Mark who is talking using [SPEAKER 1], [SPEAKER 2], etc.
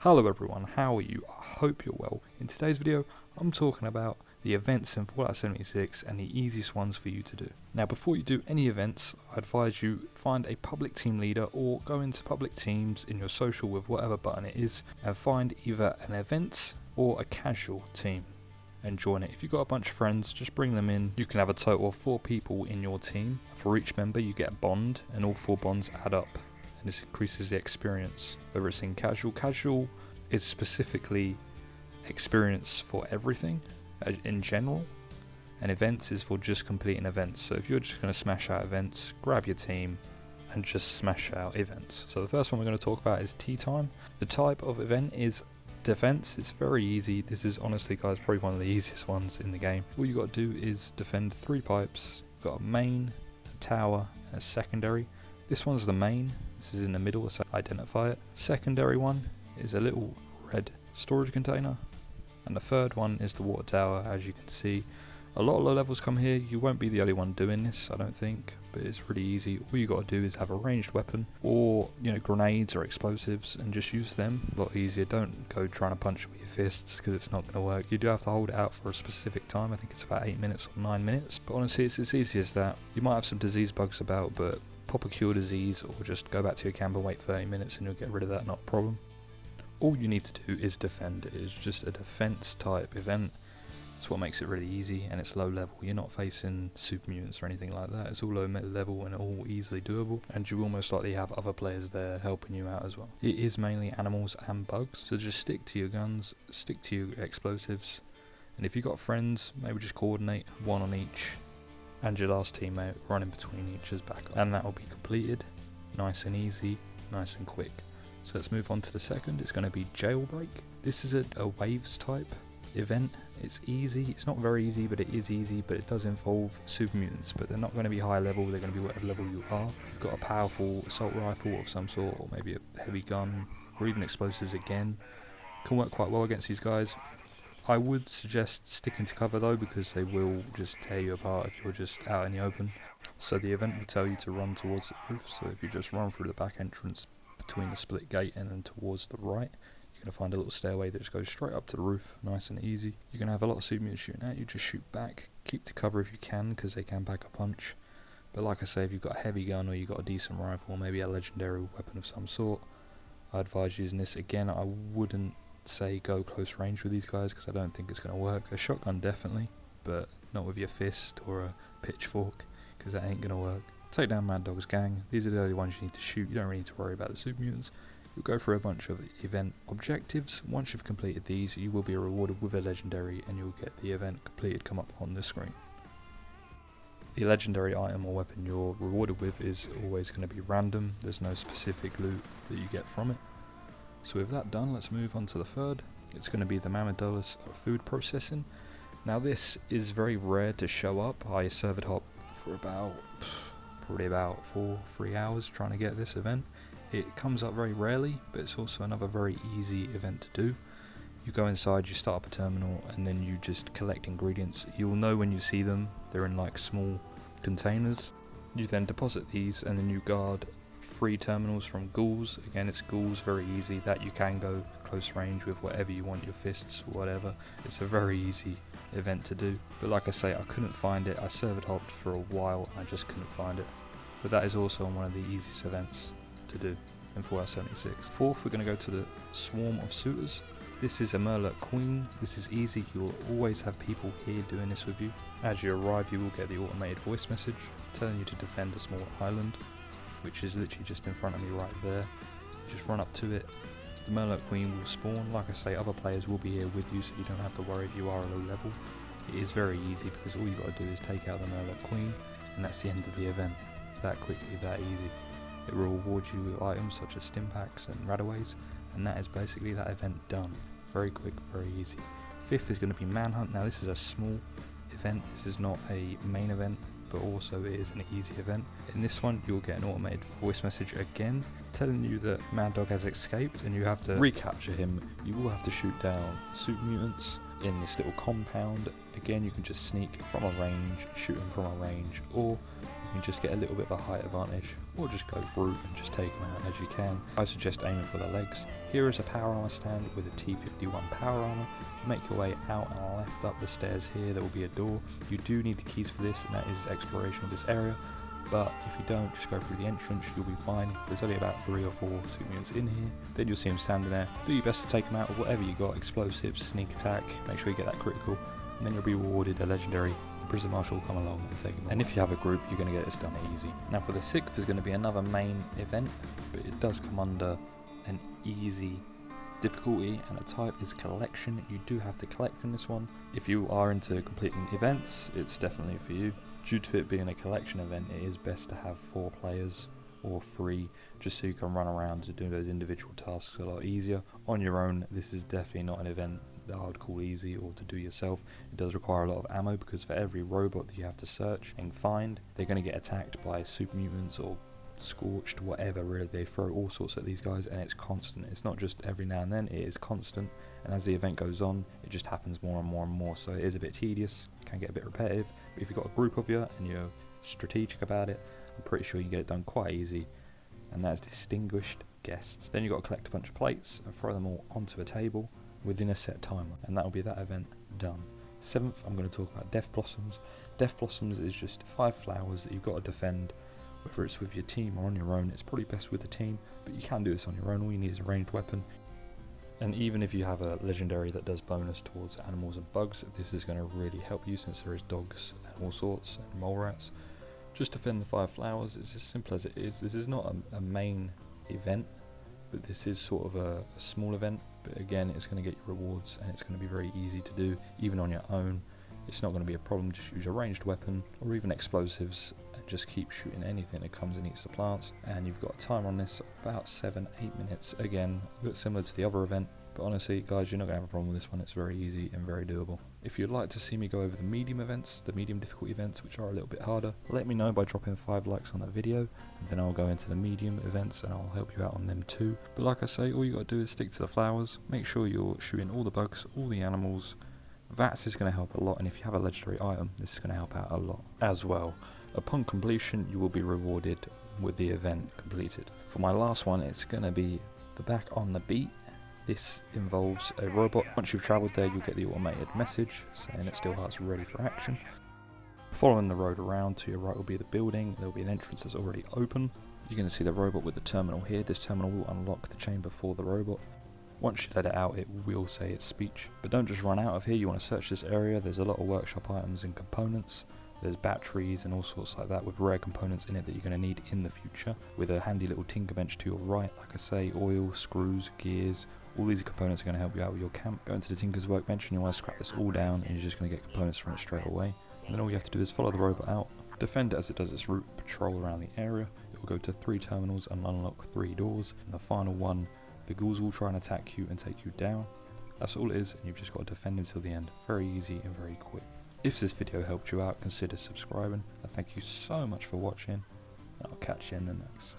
[SPEAKER 1] Hello everyone, how are you? I hope you're well. In today's video, I'm talking about the events in Fallout 76 and the easiest ones for you to do. Now before you do any events, I advise you find a public team leader or go into public teams in your social with whatever button it is and find either an events or a casual team and join it. If you've got a bunch of friends, just bring them in. You can have a total of 4 people in your team. For each member you get a bond and all 4 bonds add up. And this increases the experience. Whether it's in casual is specifically experience for everything in general, and events is for just completing events. So if you're just going to smash out events, grab your team and just smash out events. So the first one we're going to talk about is tea time. The type of event is defense. It's very easy. This is honestly, guys, probably one of the easiest ones in the game. All you got to do is defend 3 pipes. You've got a main, a tower and a secondary. This one's the main. This is in the middle, so identify it. Secondary one is a little red storage container, and the third one is the water tower. As you can see, a lot of low levels come here. You won't be the only one doing this, I don't think, but it's really easy. All you got to do is have a ranged weapon or grenades or explosives and just use them. A lot easier. Don't go trying to punch with your fists because it's not going to work. You do have to hold it out for a specific time. I think it's about 8 minutes or 9 minutes, but honestly it's as easy as that. You might have some disease bugs about, but pop a cure disease or just go back to your camp and wait 30 minutes and you'll get rid of that, not a problem. All you need to do is defend. It is just a defense type event. That's what makes it really easy, and it's low level. You're not facing super mutants or anything like that. It's all low level and all easily doable, and you will most likely have other players there helping you out as well. It is mainly animals and bugs, so just stick to your guns, stick to your explosives, and if you've got friends, maybe just coordinate 1 on each, and your last teammate run in between each as backup, and that will be completed nice and easy, nice and quick. So let's move on to the second. It's going to be Jailbreak. This is a waves type event. It's easy. It's not very easy, but it is easy, but it does involve super mutants, but they're not going to be high level. They're going to be whatever level you are. You've got a powerful assault rifle of some sort, or maybe a heavy gun, or even explosives again. Can work quite well against these guys. I would suggest sticking to cover though, because they will just tear you apart if you're just out in the open. So the event will tell you to run towards the roof, so if you just run through the back entrance between the split gate and then towards the right, you're going to find a little stairway that just goes straight up to the roof, nice and easy. You're going to have a lot of super mutants shooting at you. Just shoot back, keep to cover if you can, because they can pack a punch. But like I say, if you've got a heavy gun or you've got a decent rifle or maybe a legendary weapon of some sort, I advise using this. Again, I wouldn't say go close range with these guys because I don't think it's going to work. A shotgun definitely, but not with your fist or a pitchfork, because that ain't going to work. Take down Mad Dog's gang. These are the only ones you need to shoot. You don't really need to worry about the super mutants. You'll go through a bunch of event objectives. Once you've completed these, you will be rewarded with a legendary and you'll get the event completed come up on the screen. The legendary item or weapon you're rewarded with is always going to be random. There's no specific loot that you get from it. So with that done, let's move on to the third. It's going to be the Mammodolis food processing. Now this is very rare to show up. I server hop for probably about 3 hours trying to get this event. It comes up very rarely, but it's also another very easy event to do. You go inside, you start up a terminal, and then you just collect ingredients. You'll know when you see them. They're in like small containers. You then deposit these, and then you guard 3 terminals from ghouls. Again, it's ghouls, very easy. That you can go close range with whatever you want, your fists, whatever. It's a very easy event to do, but like I say, I couldn't find it. I server hopped for a while and I just couldn't find it, but that is also one of the easiest events to do in Fallout 76. Fourth, we're going to go to the Swarm of Suitors. This is a Merlot Queen. This is easy. You'll always have people here doing this with you. As you arrive, you will get the automated voice message telling you to defend a small island, which is literally just in front of me right there. You just run up to it. The Merlot Queen will spawn. Like I say, other players will be here with you, so you don't have to worry if you are a low level. It is very easy because all you got to do is take out the Merlot Queen, and that's the end of the event. That quickly, that easy. It will reward you with items such as stim packs and radaways, and that is basically that event done. Very quick, very easy. Fifth is going to be Manhunt. Now this is a small event. This is not a main event, but also it is an easy event. In this one, you'll get an automated voice message again telling you that Mad Dog has escaped and you have to recapture him. You will have to shoot down super mutants in this little compound. Again, you can just sneak from a range, shoot them from a range, or you can just get a little bit of a height advantage, or just go brute and just take them out as you can. I suggest aiming for the legs. Here is a power armor stand with a T51 power armor. You make your way out and left up the stairs here, there will be a door. You do need the keys for this, and that is exploration of this area. But if you don't, just go through the entrance, you'll be fine. There's only about 3 or 4 suit mutants in here. Then you'll see them standing there. Do your best to take them out with whatever you got, explosives, sneak attack, make sure you get that critical, and then you'll be rewarded a legendary. Prison Marshal will come along and take them. And if you have a group, you're going to get this done easy. Now for the 6th, there's going to be another main event, but it does come under an easy difficulty, and the type is collection. You do have to collect in this one. If you are into completing events, it's definitely for you. Due to it being a collection event, it is best to have 4 players or 3, just so you can run around to do those individual tasks a lot easier. On your own, this is definitely not an event that I would call easy or to do yourself. It does require a lot of ammo, because for every robot that you have to search and find, they're going to get attacked by super mutants or scorched, whatever. Really, they throw all sorts at these guys, and it's constant. It's not just every now and then, it is constant, and as the event goes on, it just happens more and more and more. So it is a bit tedious, can get a bit repetitive, but if you've got a group of you and you're strategic about it, I'm pretty sure you can get it done quite easy. And that is distinguished guests. Then you've got to collect a bunch of plates and throw them all onto a table within a set timer, and that will be that event done. 7th, I'm going to talk about Death Blossoms. Death Blossoms is just 5 flowers that you've got to defend, whether it's with your team or on your own. It's probably best with a team, but you can do this on your own. All you need is a ranged weapon. And even if you have a legendary that does bonus towards animals and bugs, this is going to really help you, since there is dogs and all sorts and mole rats. Just defend the 5 flowers. It's as simple as it is. This is not a main event, but this is sort of a small event. But again, it's going to get you rewards, and it's going to be very easy to do even on your own. It's not going to be a problem. Just use a ranged weapon or even explosives and just keep shooting anything that comes and eats the plants. And you've got a timer on this of about 7-8 minutes. Again, a bit similar to the other event, but honestly guys, you're not going to have a problem with this one. It's very easy and very doable. If you'd like to see me go over the medium events, the medium difficulty events, which are a little bit harder, let me know by dropping 5 likes on that video, and then I'll go into the medium events and I'll help you out on them too. But like I say, all you got to do is stick to the flowers, make sure you're shooting all the bugs, all the animals. VATS is going to help a lot, and if you have a legendary item, this is going to help out a lot as well. Upon completion, you will be rewarded with the event completed. For my last one, it's going to be the Back on the Beat. This involves a robot. Once you've travelled there, you'll get the automated message saying that Steelheart's ready for action. Following the road around, to your right will be the building. There will be an entrance that's already open. You're going to see the robot with the terminal here. This terminal will unlock the chamber for the robot. Once you let it out, it will say its speech. But don't just run out of here, you want to search this area. There's a lot of workshop items and components. There's batteries and all sorts like that with rare components in it that you're going to need in the future. With a handy little tinker bench to your right, like I say, oil, screws, gears, all these components are going to help you out with your camp. Go into the tinker's workbench and you want to scrap this all down, and you're just going to get components from it straight away. And then all you have to do is follow the robot out, defend it as it does its route, patrol around the area. It will go to 3 terminals and unlock 3 doors, and the final one, the ghouls will try and attack you and take you down. That's all it is, and you've just got to defend until the end. Very easy and very quick. If this video helped you out, consider subscribing. I thank you so much for watching, and I'll catch you in the next.